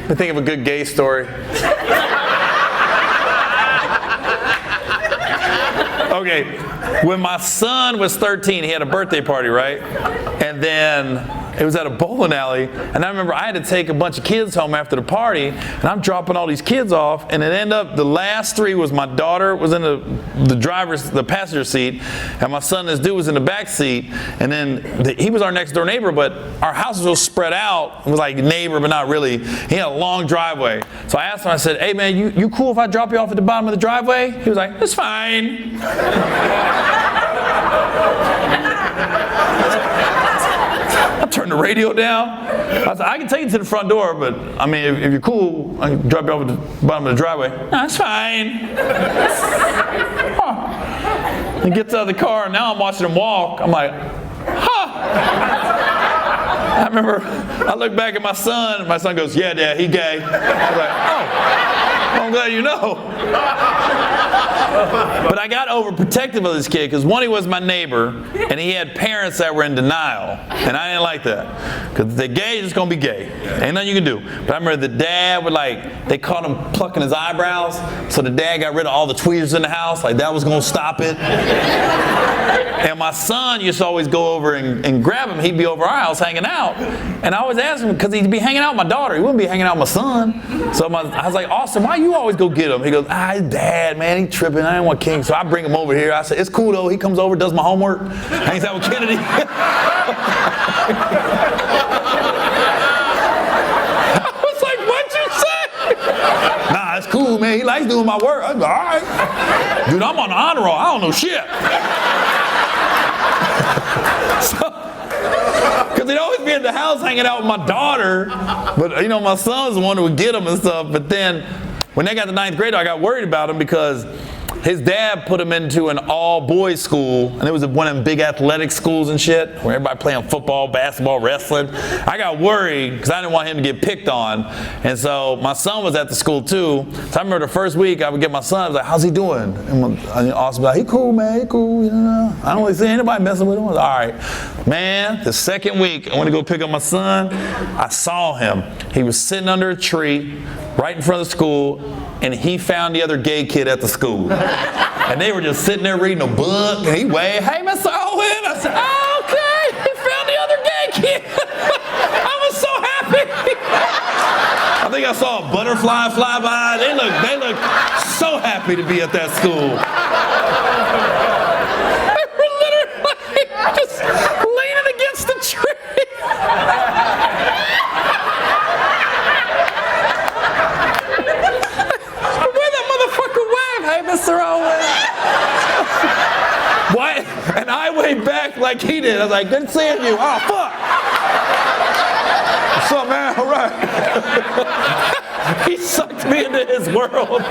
Let me think of a good gay story. Okay, when my son was 13, he had a birthday party, right? And then it was at a bowling alley, and I remember I had to take a bunch of kids home after the party, and I'm dropping all these kids off, and it ended up the last three was my daughter was in the passenger seat, and my son and this dude was in the back seat, and then he was our next door neighbor, but our house was spread out. It was like neighbor, but not really. He had a long driveway. So I asked him, I said, hey man, you cool if I drop you off at the bottom of the driveway? He was like, it's fine. I turned the radio down. I said, I can take you to the front door, but I mean, if you're cool, I can drop you off at the bottom of the driveway. No, that's fine. He gets out of the car, and now I'm watching him walk. I'm like, I remember, I look back at my son, and my son goes, yeah, Dad, he gay. I was like, oh, I'm glad you know. But I got overprotective of this kid because one, he was my neighbor, and he had parents that were in denial, and I didn't like that. Because if they're gay, it's going to be gay. Ain't nothing you can do. But I remember the dad would they caught him plucking his eyebrows, so the dad got rid of all the tweezers in the house, like that was going to stop it. And my son used to always go over and grab him. He'd be over our house hanging out, and I always asked him, because he'd be hanging out with my daughter. He wouldn't be hanging out with my son. So I was like, Austin, why you always go get him? He goes, his dad, man, he tripping. I didn't want King. So I bring him over here. I said, it's cool though. He comes over, does my homework, hangs out with Kennedy. I was like, what'd you say? Nah, it's cool, man. He likes doing my work. I was like, all right. Dude, I'm on the honor roll. I don't know shit. Because he'd always be at the house hanging out with my daughter. But, my son was the one who would get him and stuff. But then when they got to 9th grade, I got worried about him because his dad put him into an all-boys school, and it was one of them big athletic schools and shit, where everybody playing football, basketball, wrestling. I got worried because I didn't want him to get picked on, and so my son was at the school too. So I remember the first week I would get my son, I was like, how's he doing? And Austin was like, he cool, man, he cool. I don't really see anybody messing with him. I was like, all right. Man, the second week, I went to go pick up my son. I saw him. He was sitting under a tree right in front of the school, and he found the other gay kid at the school. And they were just sitting there reading a book, and he waved, hey, Mr. Owen. I said, oh, okay, he found the other gay kid. I was so happy. I think I saw a butterfly fly by. They look so happy to be at that school. They were literally just leaning against the tree. Hey, Mr. Owen. What? And I waved back like he did. I was like, good seeing you. Oh, fuck. What's up, man? All right. He sucked me into his world.